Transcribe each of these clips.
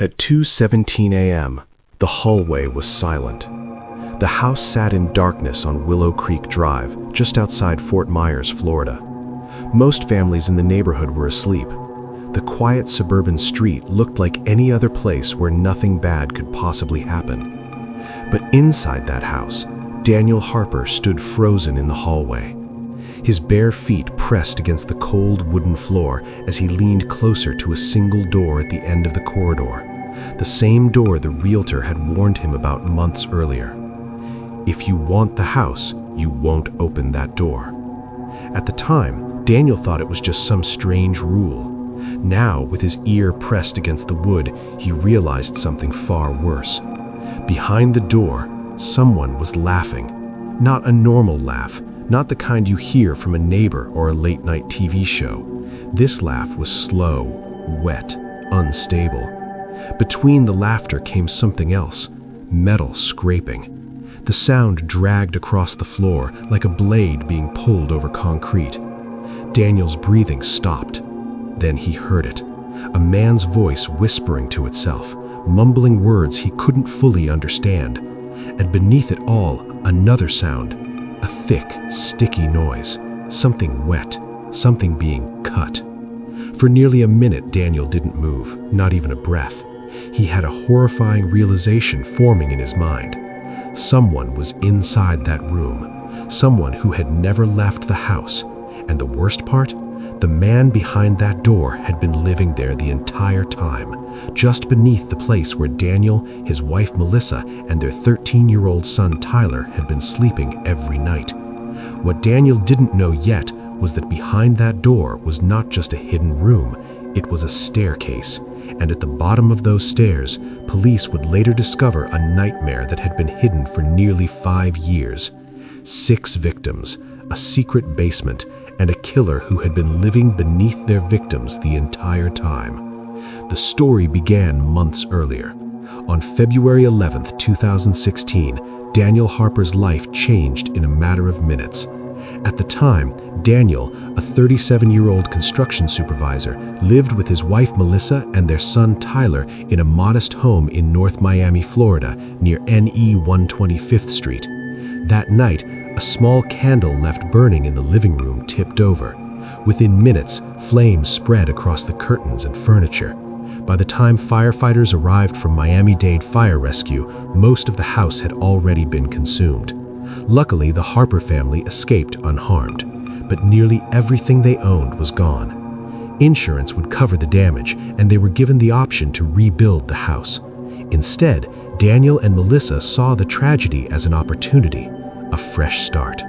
At 2:17 a.m., the hallway was silent. The house sat in darkness on Willow Creek Drive, just outside Fort Myers, Florida. Most families in the neighborhood were asleep. The quiet suburban street looked like any other place where nothing bad could possibly happen. But inside that house, Daniel Harper stood frozen in the hallway. His bare feet pressed against the cold wooden floor as he leaned closer to a single door at the end of the corridor, the same door the realtor had warned him about months earlier. If you want the house, you won't open that door. At the time, Daniel thought it was just some strange rule. Now, with his ear pressed against the wood, he realized something far worse. Behind the door, someone was laughing. Not a normal laugh, not the kind you hear from a neighbor or a late-night TV show. This laugh was slow, wet, unstable. Between the laughter came something else, metal scraping. The sound dragged across the floor like a blade being pulled over concrete. Daniel's breathing stopped. Then he heard it, a man's voice whispering to itself, mumbling words he couldn't fully understand. And beneath it all, another sound, a thick, sticky noise, something wet, something being cut. For nearly a minute, Daniel didn't move, not even a breath. He had a horrifying realization forming in his mind. Someone was inside that room, someone who had never left the house, and the worst part? The man behind that door had been living there the entire time, just beneath the place where Daniel, his wife Melissa, and their 13-year-old son Tyler had been sleeping every night. What Daniel didn't know yet was that behind that door was not just a hidden room, it was a staircase, and at the bottom of those stairs, police would later discover a nightmare that had been hidden for nearly 5 years. 6 victims, a secret basement, and a killer who had been living beneath their victims the entire time. The story began months earlier. On February 11, 2016, Daniel Harper's life changed in a matter of minutes. At the time, Daniel, a 37-year-old construction supervisor, lived with his wife Melissa and their son Tyler in a modest home in North Miami, Florida, near NE 125th Street. That night, a small candle left burning in the living room tipped over. Within minutes, flames spread across the curtains and furniture. By the time firefighters arrived from Miami-Dade Fire Rescue, most of the house had already been consumed. Luckily, the Harper family escaped unharmed, but nearly everything they owned was gone. Insurance would cover the damage, and they were given the option to rebuild the house. Instead, Daniel and Melissa saw the tragedy as an opportunity, a fresh start.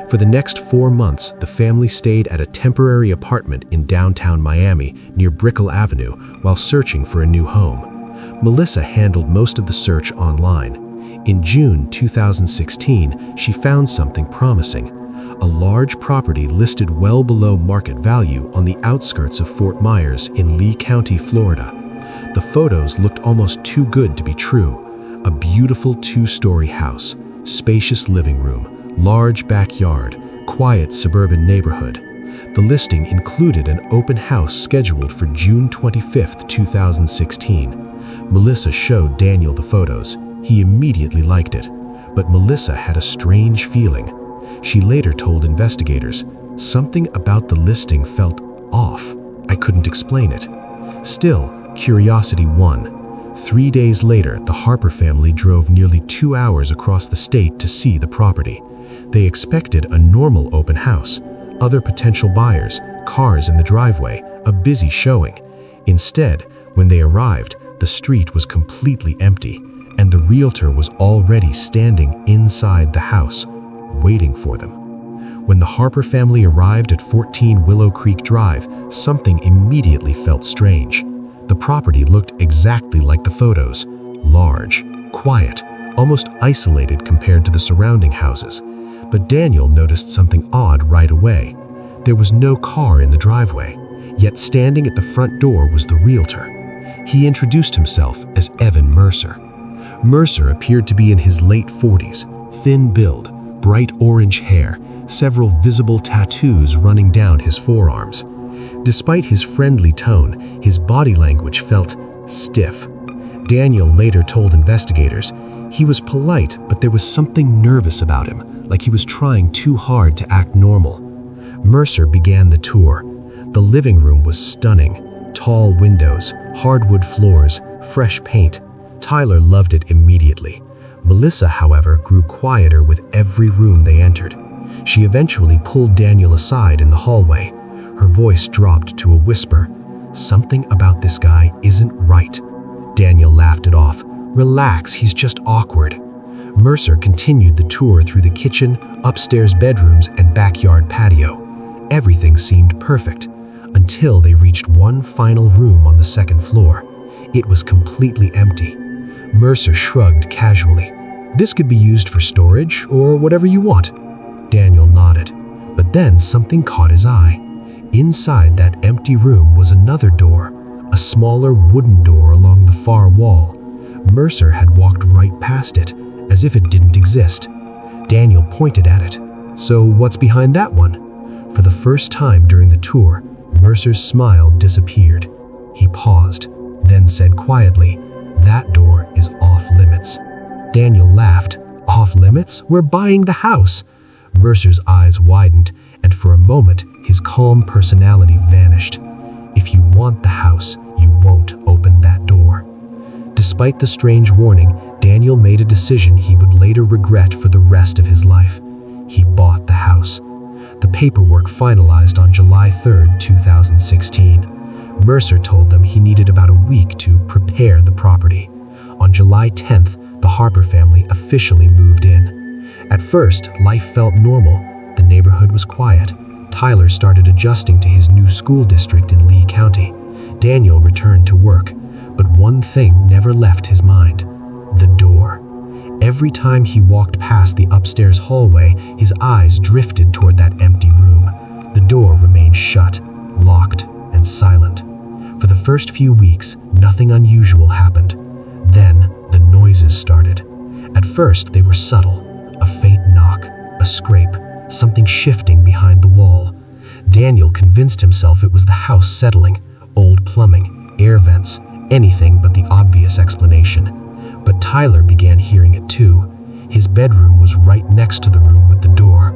For the next 4 months, the family stayed at a temporary apartment in downtown Miami near Brickell Avenue while searching for a new home. Melissa handled most of the search online. In June 2016, she found something promising, a large property listed well below market value on the outskirts of Fort Myers in Lee County, Florida. The photos looked almost too good to be true. A beautiful 2-story house, spacious living room, large backyard, quiet suburban neighborhood. The listing included an open house scheduled for June 25, 2016. Melissa showed Daniel the photos. He immediately liked it, but Melissa had a strange feeling. She later told investigators, "Something about the listing felt off. I couldn't explain it." Still, curiosity won. 3 days later, the Harper family drove nearly 2 hours across the state to see the property. They expected a normal open house, other potential buyers, cars in the driveway, a busy showing. Instead, when they arrived, the street was completely empty, and the realtor was already standing inside the house, waiting for them. When the Harper family arrived at 14 Willow Creek Drive, something immediately felt strange. The property looked exactly like the photos, large, quiet, almost isolated compared to the surrounding houses. But Daniel noticed something odd right away. There was no car in the driveway, yet standing at the front door was the realtor. He introduced himself as Evan Mercer. Mercer appeared to be in his late 40s, thin build, bright orange hair, several visible tattoos running down his forearms. Despite his friendly tone, his body language felt stiff. Daniel later told investigators he was polite, but there was something nervous about him, like he was trying too hard to act normal. Mercer began the tour. The living room was stunning. Tall windows, hardwood floors, fresh paint. Tyler loved it immediately. Melissa, however, grew quieter with every room they entered. She eventually pulled Daniel aside in the hallway. Her voice dropped to a whisper. "Something about this guy isn't right." Daniel laughed it off. "Relax, he's just awkward." Mercer continued the tour through the kitchen, upstairs bedrooms, and backyard patio. Everything seemed perfect, until they reached one final room on the second floor. It was completely empty. Mercer shrugged casually. "This could be used for storage or whatever you want." Daniel nodded, but then something caught his eye. Inside that empty room was another door, a smaller wooden door along the far wall. Mercer had walked right past it, as if it didn't exist. Daniel pointed at it. "So what's behind that one?" For the first time during the tour, Mercer's smile disappeared. He paused, then said quietly, "That door is off limits." Daniel laughed. "Off limits? We're buying the house." Mercer's eyes widened, and for a moment, his calm personality vanished. "If you want the house, you won't open that door." Despite the strange warning, Daniel made a decision he would later regret for the rest of his life. He bought the house. The paperwork finalized on July 3, 2016. Mercer told them he needed about a week to prepare the property. On July 10th, the Harper family officially moved in. At first, life felt normal. The neighborhood was quiet. Tyler started adjusting to his new school district in Lee County. Daniel returned to work, but one thing never left his mind: the door. Every time he walked past the upstairs hallway, his eyes drifted toward that empty room. The door remained shut, locked, and silent. For the first few weeks, nothing unusual happened. Then, the noises started. At first, they were subtle. A faint knock, a scrape, something shifting behind the wall. Daniel convinced himself it was the house settling. Old plumbing, air vents, anything but the obvious explanation. But Tyler began hearing it too. His bedroom was right next to the room with the door.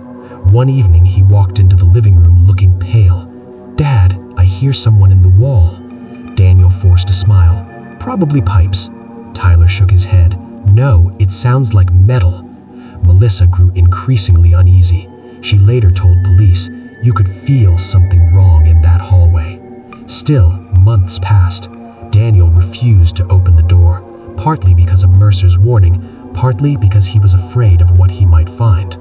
One evening, he walked into the living room looking pale. "Dad, I hear someone in the wall." Daniel forced a smile. "Probably pipes." Tyler shook his head. "No, it sounds like metal." Melissa grew increasingly uneasy. She later told police, "You could feel something wrong in that hallway." Still, months passed. Daniel refused to open the door, partly because of Mercer's warning, partly because he was afraid of what he might find.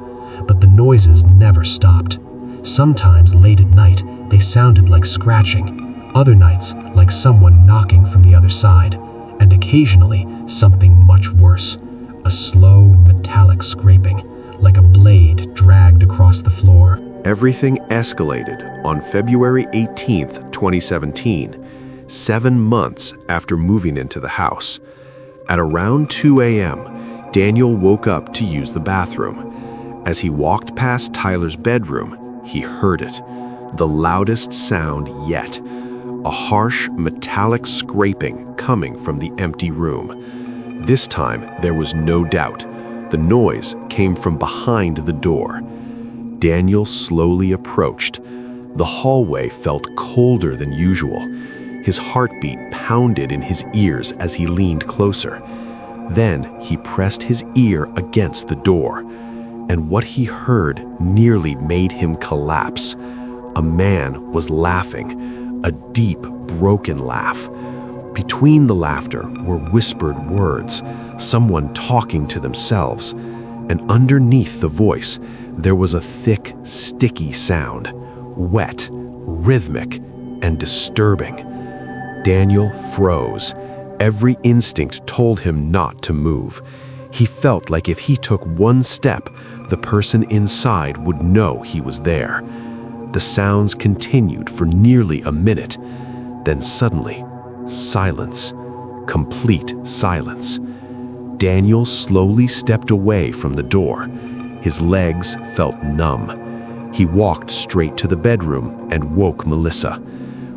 But the noises never stopped. Sometimes late at night, they sounded like scratching. Other nights, like someone knocking from the other side. And occasionally, something much worse. A slow, metallic scraping, like a blade dragged across the floor. Everything escalated on February 18th, 2017, 7 months after moving into the house. At around 2 a.m., Daniel woke up to use the bathroom. As he walked past Tyler's bedroom, he heard it, the loudest sound yet, a harsh, metallic scraping coming from the empty room. This time, there was no doubt. The noise came from behind the door. Daniel slowly approached. The hallway felt colder than usual. His heartbeat pounded in his ears as he leaned closer. Then he pressed his ear against the door, and what he heard nearly made him collapse. A man was laughing, a deep, broken laugh. Between the laughter were whispered words, someone talking to themselves, and underneath the voice, there was a thick, sticky sound, wet, rhythmic, and disturbing. Daniel froze. Every instinct told him not to move. He felt like if he took one step, the person inside would know he was there. The sounds continued for nearly a minute. Then suddenly, silence. Complete silence. Daniel slowly stepped away from the door. His legs felt numb. He walked straight to the bedroom and woke Melissa.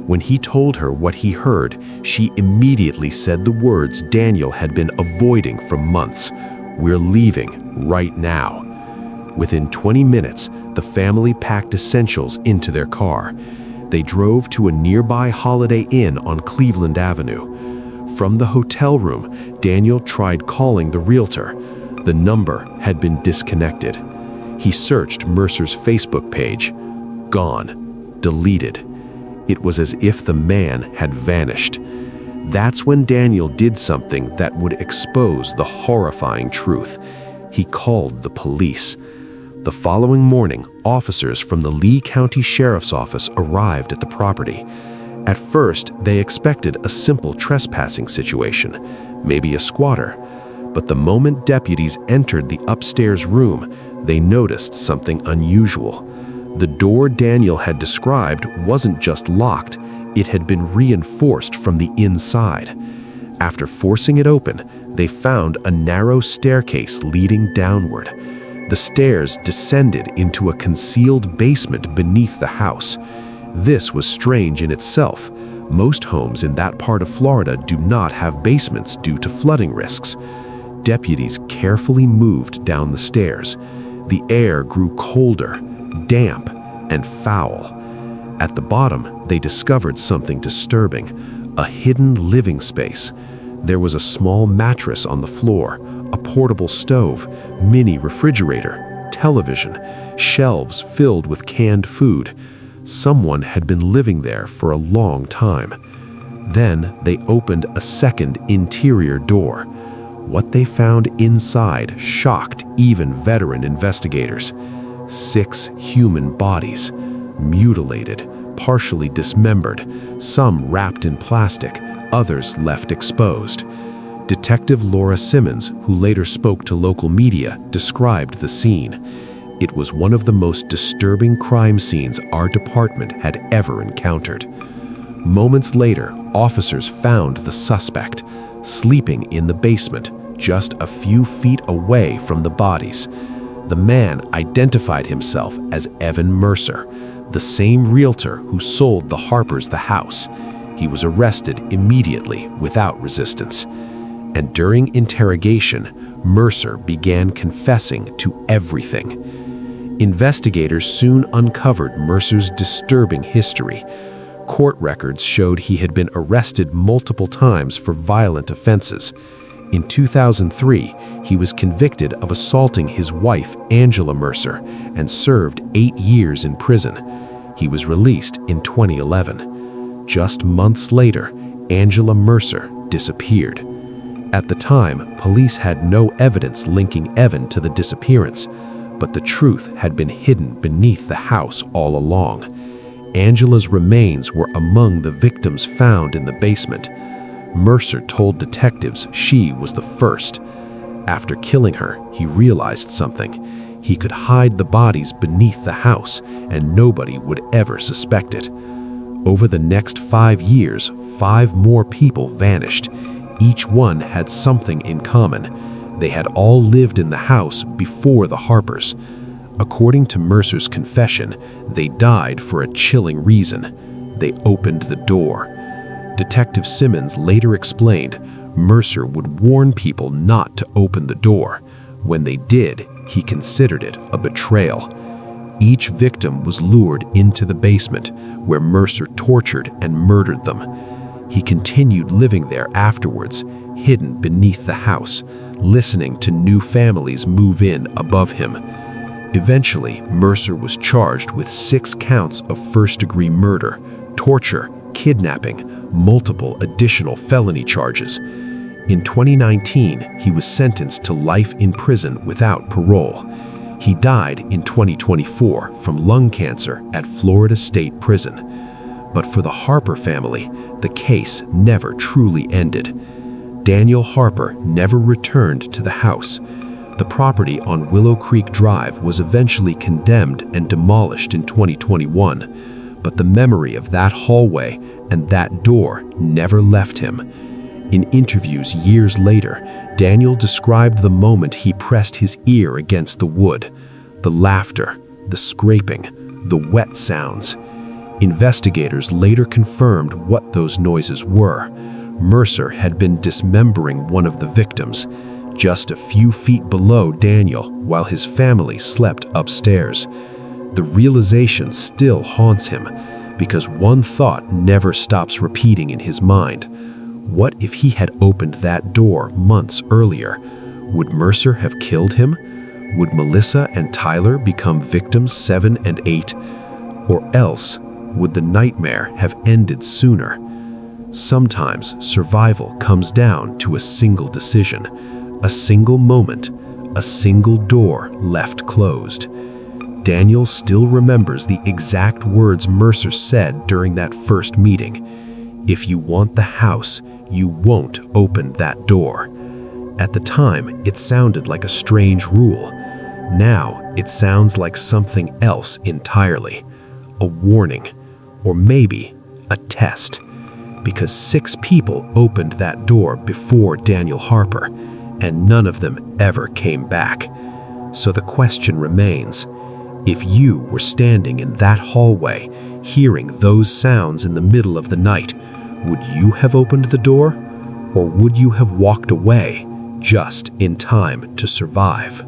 When he told her what he heard, she immediately said the words Daniel had been avoiding for months: "We're leaving right now." Within 20 minutes, the family packed essentials into their car. They drove to a nearby Holiday Inn on Cleveland Avenue. From the hotel room, Daniel tried calling the Realtor. The number had been disconnected. He searched Mercer's Facebook page. Gone. Deleted. It was as if the man had vanished. That's when Daniel did something that would expose the horrifying truth. He called the police. The following morning, officers from the Lee County Sheriff's Office arrived at the property. At first, they expected a simple trespassing situation, maybe a squatter. But the moment deputies entered the upstairs room, they noticed something unusual. The door Daniel had described wasn't just locked, it had been reinforced from the inside. After forcing it open, they found a narrow staircase leading downward. The stairs descended into a concealed basement beneath the house. This was strange in itself. Most homes in that part of Florida do not have basements due to flooding risks. Deputies carefully moved down the stairs. The air grew colder, damp, and foul. At the bottom, they discovered something disturbing: a hidden living space. There was a small mattress on the floor, a portable stove, mini refrigerator, television, shelves filled with canned food. Someone had been living there for a long time. Then they opened a second interior door. What they found inside shocked even veteran investigators. 6 human bodies, mutilated, partially dismembered, some wrapped in plastic, others left exposed. Detective Laura Simmons, who later spoke to local media, described the scene. It was one of the most disturbing crime scenes our department had ever encountered. Moments later, officers found the suspect, sleeping in the basement, just a few feet away from the bodies. The man identified himself as Evan Mercer, the same realtor who sold the Harpers the house. He was arrested immediately without resistance. And during interrogation, Mercer began confessing to everything. Investigators soon uncovered Mercer's disturbing history. Court records showed he had been arrested multiple times for violent offenses. In 2003, he was convicted of assaulting his wife, Angela Mercer, and served 8 years in prison. He was released in 2011. Just months later, Angela Mercer disappeared. At the time, police had no evidence linking Evan to the disappearance, but the truth had been hidden beneath the house all along. Angela's remains were among the victims found in the basement. Mercer told detectives she was the first. After killing her, he realized something. He could hide the bodies beneath the house, and nobody would ever suspect it. Over the next 5 years, 5 more people vanished. Each one had something in common. They had all lived in the house before the Harpers. According to Mercer's confession, they died for a chilling reason. They opened the door. Detective Simmons later explained Mercer would warn people not to open the door. When they did, he considered it a betrayal. Each victim was lured into the basement, where Mercer tortured and murdered them. He continued living there afterwards, hidden beneath the house, listening to new families move in above him. Eventually, Mercer was charged with 6 counts of first-degree murder, torture, kidnapping, multiple additional felony charges. In 2019, he was sentenced to life in prison without parole. He died in 2024 from lung cancer at Florida State Prison. But for the Harper family, the case never truly ended. Daniel Harper never returned to the house. The property on Willow Creek Drive was eventually condemned and demolished in 2021, but the memory of that hallway and that door never left him. In interviews years later, Daniel described the moment he pressed his ear against the wood, the laughter, the scraping, the wet sounds. Investigators later confirmed what those noises were. Mercer had been dismembering one of the victims, just a few feet below Daniel, while his family slept upstairs. The realization still haunts him, because one thought never stops repeating in his mind. What if he had opened that door months earlier? Would Mercer have killed him? Would Melissa and Tyler become victims 7 and 8? Or else, would the nightmare have ended sooner? Sometimes survival comes down to a single decision, a single moment, a single door left closed. Daniel still remembers the exact words Mercer said during that first meeting. If you want the house, you won't open that door. At the time, it sounded like a strange rule. Now, it sounds like something else entirely. A warning, or maybe a test. Because 6 people opened that door before Daniel Harper, and none of them ever came back. So the question remains, if you were standing in that hallway, hearing those sounds in the middle of the night, would you have opened the door? Or would you have walked away just in time to survive?